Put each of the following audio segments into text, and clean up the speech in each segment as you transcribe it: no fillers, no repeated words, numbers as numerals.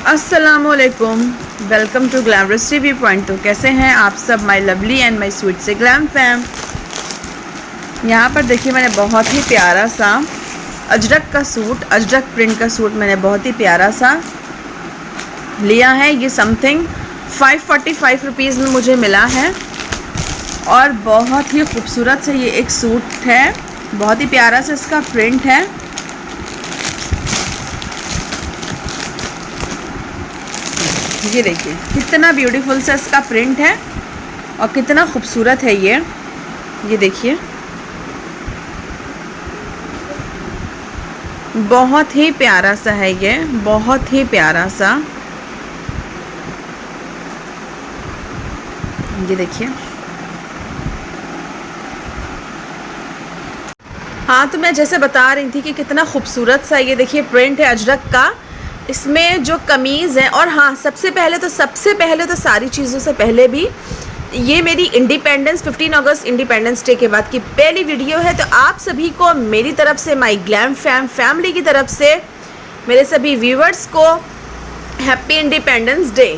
अस्सलामुअलैकुम, welcome to glamorous TV point. तो कैसे हैं आप सब my lovely and my sweet से ग्लैम फैम। यहाँ पर देखिए मैंने बहुत ही प्यारा सा अजरक का सूट, अजरक प्रिंट का सूट मैंने बहुत ही प्यारा सा लिया है। ये समथिंग 545 रुपीज़ में मुझे मिला है और बहुत ही खूबसूरत से ये एक सूट है। बहुत ही प्यारा सा इसका प्रिंट है। ये देखिए कितना ब्यूटीफुल सा इसका प्रिंट है और कितना खूबसूरत है ये देखिए बहुत ही प्यारा सा है ये, बहुत ही प्यारा सा। ये देखिए, हाँ तो मैं जैसे बता रही थी कि कितना खूबसूरत सा ये देखिए प्रिंट है अजरक का। इसमें जो कमीज़ है, और हाँ सबसे पहले तो सारी चीज़ों से पहले भी ये मेरी इंडिपेंडेंस 15 अगस्त इंडिपेंडेंस डे के बाद की पहली वीडियो है। तो आप सभी को मेरी तरफ से, माय ग्लैम फैमिली की तरफ से, मेरे सभी व्यूवर्स को हैप्पी इंडिपेंडेंस डे।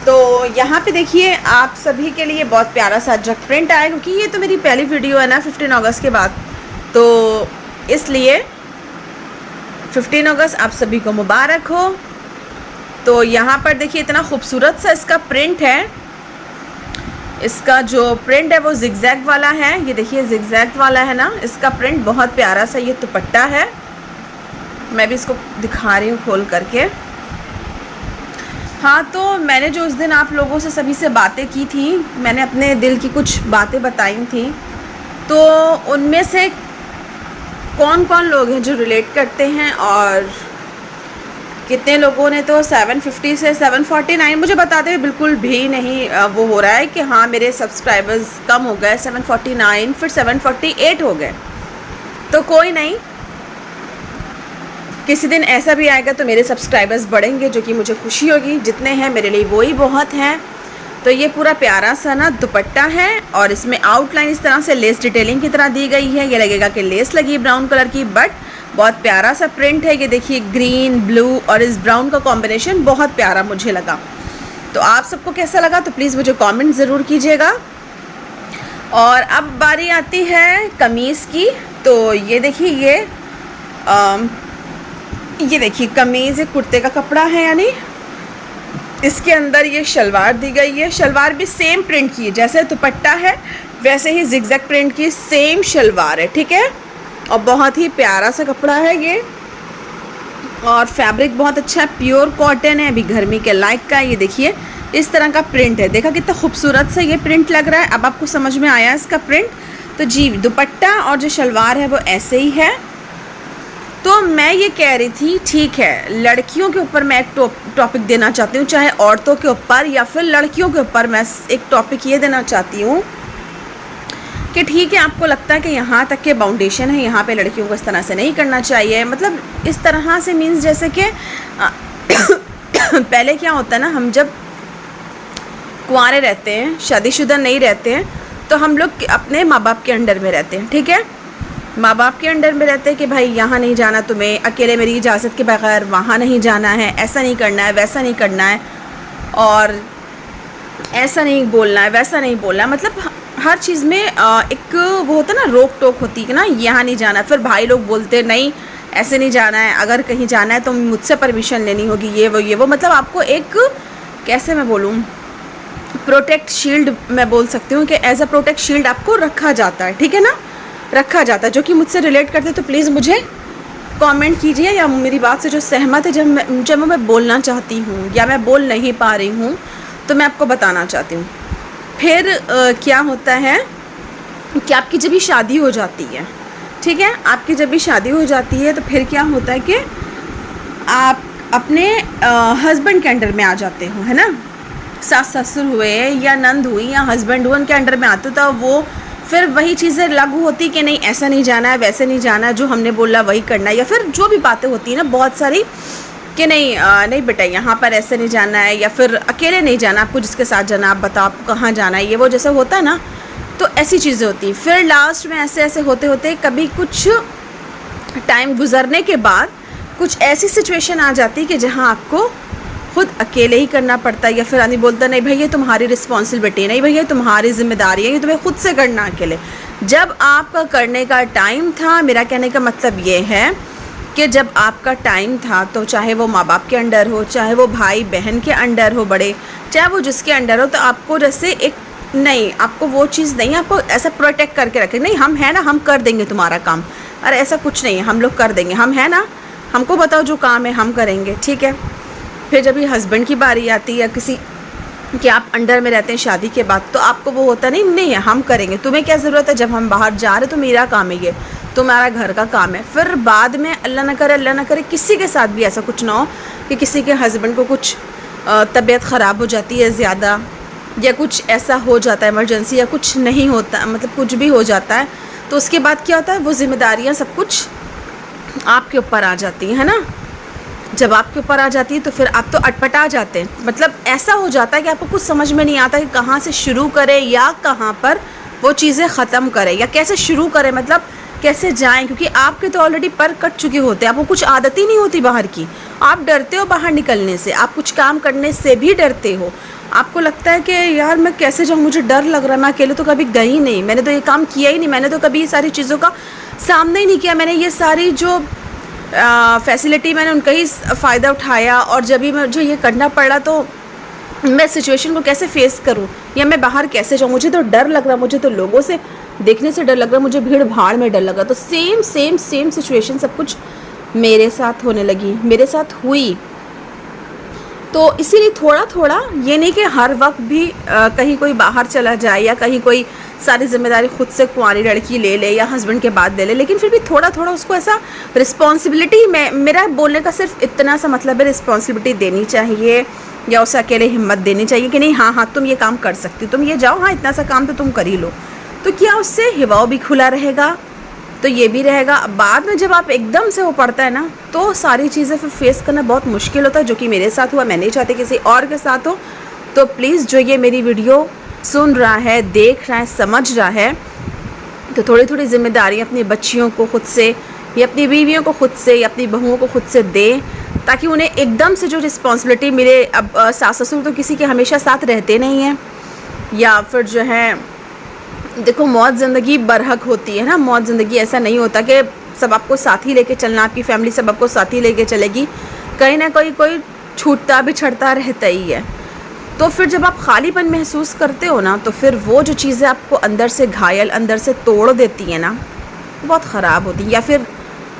तो यहाँ पे देखिए आप सभी के लिए बहुत प्यारा सा अजरक प्रिंट आया, क्योंकि ये तो मेरी पहली वीडियो है ना 15 अगस्त के बाद, तो इसलिए 15 अगस्त आप सभी को मुबारक हो। तो यहाँ पर देखिए इतना खूबसूरत सा इसका प्रिंट है। इसका जो प्रिंट है वो जिगजैग वाला है। ये देखिए जिगजैग वाला है ना, इसका प्रिंट बहुत प्यारा सा ये दुपट्टा है। मैं भी इसको दिखा रही हूँ खोल करके। हाँ तो मैंने जो उस दिन आप लोगों से सभी से बातें की थी, मैंने अपने दिल की कुछ बातें बताई थी, तो उनमें से कौन कौन लोग हैं जो रिलेट करते हैं और कितने लोगों ने तो 750 से 749 मुझे बताते हुए बिल्कुल भी नहीं वो हो रहा है कि हाँ मेरे सब्सक्राइबर्स कम हो गए, 749 फिर 748 हो गए। तो कोई नहीं, किसी दिन ऐसा भी आएगा तो मेरे सब्सक्राइबर्स बढ़ेंगे, जो कि मुझे खुशी होगी। जितने हैं मेरे लिए वो ही बहुत हैं। तो ये पूरा प्यारा सा ना दुपट्टा है और इसमें आउटलाइन इस तरह से लेस डिटेलिंग की तरह दी गई है। ये लगेगा कि लेस लगी ब्राउन कलर की, बट बहुत प्यारा सा प्रिंट है। ये देखिए ग्रीन, ब्लू और इस ब्राउन का कॉम्बिनेशन बहुत प्यारा मुझे लगा। तो आप सबको कैसा लगा तो प्लीज़ मुझे कमेंट ज़रूर कीजिएगा। और अब बारी आती है कमीज़ की। तो ये देखिए ये देखिए कमीज़ एक कुर्ते का कपड़ा है, यानी इसके अंदर ये शलवार दी गई है। शलवार भी सेम प्रिंट की है, जैसे दुपट्टा है वैसे ही जिगजैग प्रिंट की सेम शलवार है, ठीक है। और बहुत ही प्यारा सा कपड़ा है ये, और फैब्रिक बहुत अच्छा है, प्योर कॉटन है, अभी गर्मी के लायक का। ये देखिए इस तरह का प्रिंट है, देखा कितना खूबसूरत सा ये प्रिंट लग रहा है। अब आपको समझ में आया इसका प्रिंट। तो जी दुपट्टा और जो शलवार है वो ऐसे ही है। तो मैं ये कह रही थी, ठीक है लड़कियों के ऊपर मैं एक टॉपिक देना चाहती हूँ, चाहे औरतों के ऊपर या फिर लड़कियों के ऊपर मैं एक टॉपिक ये देना चाहती हूँ कि ठीक है आपको लगता है कि यहाँ तक के बाउंडेशन है, यहाँ पे लड़कियों को इस तरह से नहीं करना चाहिए। मतलब इस तरह से मीन्स जैसे कि पहले क्या होता है ना, हम जब कुंवारे रहते हैं, शादीशुदा नहीं रहते हैं, तो हम लोग अपने माँ बाप के अंडर में रहते हैं, ठीक है। माँ बाप के अंडर में रहते हैं कि भाई यहाँ नहीं जाना तुम्हें, अकेले मेरी इजाज़त के बगैर वहाँ नहीं जाना है, ऐसा नहीं करना है, वैसा नहीं करना है, और ऐसा नहीं बोलना है, वैसा नहीं बोलना है। मतलब हर चीज़ में एक वो होता है ना, रोक टोक होती है ना, यहाँ नहीं जाना है। फिर भाई लोग बोलते नहीं ऐसे नहीं जाना है, अगर कहीं जाना है तो मुझसे परमिशन लेनी होगी, ये वो। मतलब आपको एक कैसे मैं बोलूँ, प्रोटेक्ट शील्ड मैं बोल सकती हूँ कि एज अ प्रोटेक्ट शील्ड आपको रखा जाता है, ठीक है ना, रखा जाता है। जो कि मुझसे रिलेट करते तो प्लीज़ मुझे कमेंट कीजिए, या मेरी बात से जो सहमत है, जब मैं बोलना चाहती हूँ या मैं बोल नहीं पा रही हूँ तो मैं आपको बताना चाहती हूँ। फिर क्या होता है कि आपकी जब भी शादी हो जाती है, ठीक है, आपकी जब भी शादी हो जाती है तो फिर क्या होता है कि आप अपने हस्बैंड के अंडर में आ जाते हो, है ना। सास ससुर हुए या नंद हुई या हस्बैंड हुए, उनके अंडर में आते हो, तो वो फिर वही चीज़ें लागू होती कि नहीं ऐसा नहीं जाना है, वैसे नहीं जाना है, जो हमने बोला वही करना है। या फिर जो भी बातें होती हैं ना बहुत सारी कि नहीं बेटा यहाँ पर ऐसे नहीं जाना है, या फिर अकेले नहीं जाना, आपको जिसके साथ जाना आप बताओ आपको कहाँ जाना है, ये वो जैसे होता है ना। तो ऐसी चीज़ें होती हैं। फिर लास्ट में ऐसे ऐसे होते होते कभी कुछ टाइम गुजरने के बाद कुछ ऐसी सिचुएशन आ जाती है कि जहाँ आपको खुद अकेले ही करना पड़ता है, या फिर आदमी बोलता नहीं भाई ये तुम्हारी रिस्पॉन्सिबिलिटी, नहीं भैया तुम्हारी जिम्मेदारी है, ये तुम्हें खुद से करना अकेले। जब आपका करने का टाइम था, मेरा कहने का मतलब ये है कि जब आपका टाइम था तो चाहे वो माँ बाप के अंडर हो, चाहे वो भाई बहन के अंडर हो बड़े, चाहे वो जिसके अंडर हो, तो आपको जैसे एक नहीं, आपको वो चीज़ नहीं, आपको ऐसा प्रोटेक्ट करके रखे, नहीं हम है ना, हम कर देंगे तुम्हारा काम, अरे ऐसा कुछ नहीं है, हम लोग कर देंगे, हम है ना, हमको बताओ जो काम है हम करेंगे, ठीक है। फिर जब ये हस्बैंड की बारी आती है या किसी कि आप अंडर में रहते हैं शादी के बाद, तो आपको वो होता नहीं है हम करेंगे, तुम्हें क्या ज़रूरत है, जब हम बाहर जा रहे तो मेरा काम है, ये तुम्हारा घर का काम है। फिर बाद में अल्लाह ना करे किसी के साथ भी ऐसा कुछ ना हो कि किसी के हस्बैंड को कुछ तबीयत ख़राब हो जाती है ज़्यादा, या कुछ ऐसा हो जाता है इमरजेंसी, या कुछ नहीं होता, मतलब कुछ भी हो जाता है, तो उसके बाद क्या होता है, वो जिम्मेदारियाँ सब कुछ आपके ऊपर आ जाती हैं, है ना। जब आपके ऊपर आ जाती है तो फिर आप तो अटपटा जाते हैं, मतलब ऐसा हो जाता है कि आपको कुछ समझ में नहीं आता कि कहाँ से शुरू करें या कहाँ पर वो चीज़ें ख़त्म करें, या कैसे शुरू करें, मतलब कैसे जाएं, क्योंकि आपके तो ऑलरेडी पर कट चुके होते हैं, आपको कुछ आदत ही नहीं होती बाहर की, आप डरते हो बाहर निकलने से, आप कुछ काम करने से भी डरते हो, आपको लगता है कि यार मैं कैसे जाऊँ, मुझे डर लग रहा है, मैं अकेले तो कभी गई नहीं, मैंने तो ये काम किया ही नहीं, मैंने तो कभी ये सारी चीज़ों का सामना ही नहीं किया, मैंने ये सारी जो फैसिलिटी मैंने उनका ही फ़ायदा उठाया, और जब भी मुझे ये करना पड़ा तो मैं सिचुएशन को कैसे फेस करूं, या मैं बाहर कैसे जाऊं, मुझे तो डर लग रहा, मुझे तो लोगों से देखने से डर लग रहा, मुझे भीड़ भाड़ में डर लग रहा। तो सेम सिचुएशन सब कुछ मेरे साथ होने लगी, मेरे साथ हुई। तो इसीलिए थोड़ा थोड़ा, ये नहीं कि हर वक्त भी कहीं कोई बाहर चला जाए, या कहीं कोई सारी जिम्मेदारी खुद से कुंवारी लड़की ले ले या हस्बैंड के बाद ले ले, लेकिन फिर भी थोड़ा थोड़ा उसको ऐसा रिस्पॉन्सिबिलिटी, मेरा बोलने का सिर्फ इतना सा मतलब है, रिस्पॉन्सिबिलिटी देनी चाहिए, या उसे अकेले हिम्मत देनी चाहिए कि नहीं हाँ तुम ये काम कर सकती हो, तुम ये जाओ, हाँ इतना सा काम तो तुम कर ही लो। तो क्या उससे हिवाव भी खुला रहेगा, तो ये भी रहेगा। बाद में जब आप एकदम से वो पड़ता है ना, तो सारी चीज़ें फिर फेस करना बहुत मुश्किल होता है, जो कि मेरे साथ हुआ। मैं नहीं चाहती किसी और के साथ हो। तो प्लीज़ जो ये मेरी वीडियो सुन रहा है, देख रहा है, समझ रहा है, तो थोड़ी थोड़ी जिम्मेदारियाँ अपनी बच्चियों को खुद से, या अपनी बीवियों को खुद से, या अपनी बहुओं को खुद से दें, ताकि उन्हें एकदम से जो रिस्पॉन्सिबिलिटी मिले। अब सास ससुर तो किसी के हमेशा साथ रहते नहीं हैं, या फिर जो है देखो मौत ज़िंदगी बरहक होती है ना, मौत ज़िंदगी ऐसा नहीं होता कि सब आपको साथ ही लेके चलना, आपकी फैमिली सब आपको साथ ही लेके चलेगी, कहीं ना कोई छूटता बिछड़ता रहता ही है। तो फिर जब आप खालीपन महसूस करते हो ना, तो फिर वो जो चीज़ें आपको अंदर से घायल, अंदर से तोड़ देती हैं ना, बहुत ख़राब होती हैं। या फिर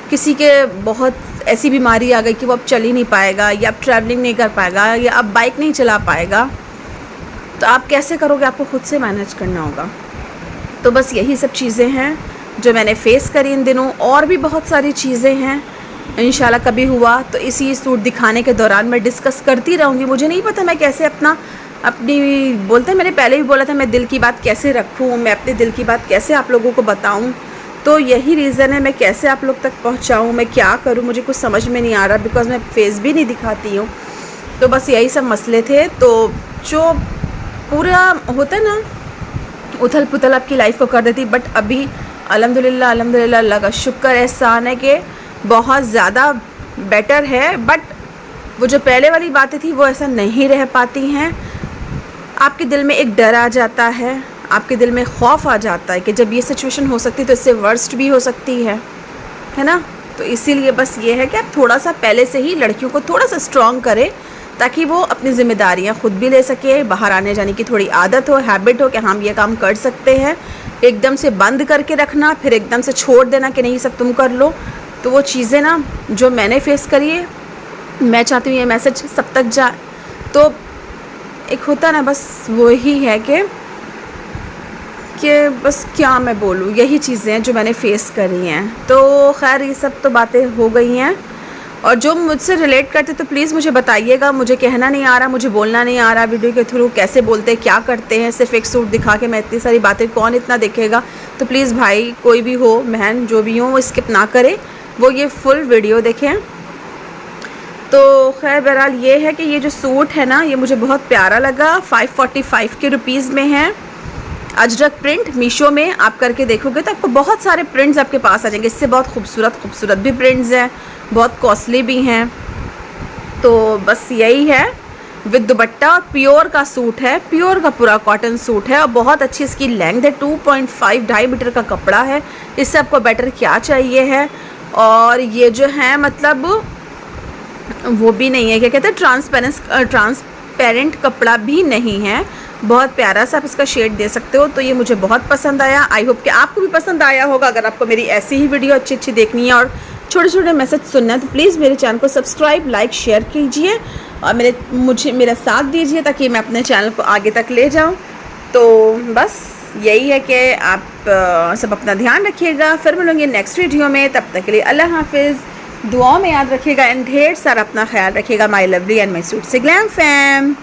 किसी के बहुत ऐसी बीमारी आ गई कि वो अब चल ही नहीं पाएगा, या अब ट्रैवलिंग नहीं कर पाएगा, या अब बाइक नहीं चला पाएगा, तो आप कैसे करोगे, आपको खुद से मैनेज करना होगा। तो बस यही सब चीज़ें हैं जो मैंने फ़ेस करी इन दिनों, और भी बहुत सारी चीज़ें हैं। इंशाल्लाह कभी हुआ तो इसी सूट दिखाने के दौरान मैं डिस्कस करती रहूँगी। मुझे नहीं पता मैं कैसे अपनी बोलते हैं, मैंने पहले भी बोला था, मैं दिल की बात कैसे रखूँ, मैं अपने दिल की बात कैसे आप लोगों को बताऊँ। तो यही रीज़न है, मैं कैसे आप लोग तक पहुँचाऊँ, मैं क्या करूँ, मुझे कुछ समझ में नहीं आ रहा, बिकॉज़ मैं फेस भी नहीं दिखाती हूँ। तो बस यही सब मसले थे। तो जो पूरा होता है ना, उथल पुथल आपकी लाइफ को कर देती, बट अभी अल्हम्दुलिल्लाह अल्लाह का शुक्र एहसान है कि बहुत ज़्यादा बेटर है। बट वो जो पहले वाली बातें थी वो ऐसा नहीं रह पाती हैं। आपके दिल में एक डर आ जाता है, आपके दिल में खौफ आ जाता है कि जब ये सिचुएशन हो सकती है तो इससे वर्स्ट भी हो सकती है ना। तो इसीलिए बस ये है कि आप थोड़ा सा पहले से ही लड़कियों को थोड़ा सा स्ट्रॉन्ग करें, ताकि वो अपनी ज़िम्मेदारियाँ ख़ुद भी ले सके, बाहर आने जाने की थोड़ी आदत हो, हैबिट हो कि हम ये काम कर सकते हैं। एकदम से बंद करके रखना, फिर एकदम से छोड़ देना कि नहीं सब तुम कर लो, तो वो चीज़ें ना जो मैंने फ़ेस करी है, मैं चाहती हूँ ये मैसेज सब तक जाए। तो एक होता ना, बस वही है कि बस क्या मैं बोलूँ, यही चीज़ें हैं जो मैंने फ़ेस करी हैं। तो खैर ये सब तो बातें हो गई हैं, और जो मुझसे रिलेट करते तो प्लीज़ मुझे बताइएगा। मुझे कहना नहीं आ रहा, मुझे बोलना नहीं आ रहा वीडियो के थ्रू, कैसे बोलते हैं, क्या करते हैं। सिर्फ एक सूट दिखा के मैं इतनी सारी बातें कौन इतना देखेगा। तो प्लीज़ भाई कोई भी हो, बहन जो भी हो, वो स्किप ना करे, वो ये फुल वीडियो देखें। तो खैर बहरहाल ये है कि ये जो सूट है ना, ये मुझे बहुत प्यारा लगा। 545 के रुपीज़ में है, अजरक प्रिंट मीशो में आप करके देखोगे तो आपको बहुत सारे प्रिंट्स आपके पास आ जाएंगे। इससे बहुत खूबसूरत भी प्रिंट्स हैं, बहुत कॉस्टली भी हैं। तो बस यही है, विद दुपट्टा और प्योर का सूट है, प्योर का पूरा कॉटन सूट है और बहुत अच्छी इसकी लेंथ है, 2.5 2.5 मीटर का कपड़ा है। इससे आपको बेटर क्या चाहिए है। और ये जो है मतलब वो भी नहीं है, क्या कहते हैं, ट्रांसपेरेंट कपड़ा भी नहीं है, बहुत प्यारा सा आप इसका शेड दे सकते हो। तो ये मुझे बहुत पसंद आया। आई होप कि आपको भी पसंद आया होगा। अगर आपको मेरी ऐसी ही वीडियो अच्छी देखनी है और छोटे छोटे मैसेज सुनना है तो प्लीज़ मेरे चैनल को सब्सक्राइब, लाइक, शेयर कीजिए और मेरा साथ दीजिए ताकि मैं अपने चैनल को आगे तक ले जाऊँ। तो बस यही है कि आप सब अपना ध्यान रखिएगा। फिर मिलेंगे नेक्स्ट वीडियो में, तब तक के लिए अल्लाह हाफिज़। दुआओं में याद रखिएगा एंड ढेर सारा अपना ख्याल रखिएगा। My lovely and my sweet से ग्लैम फैम।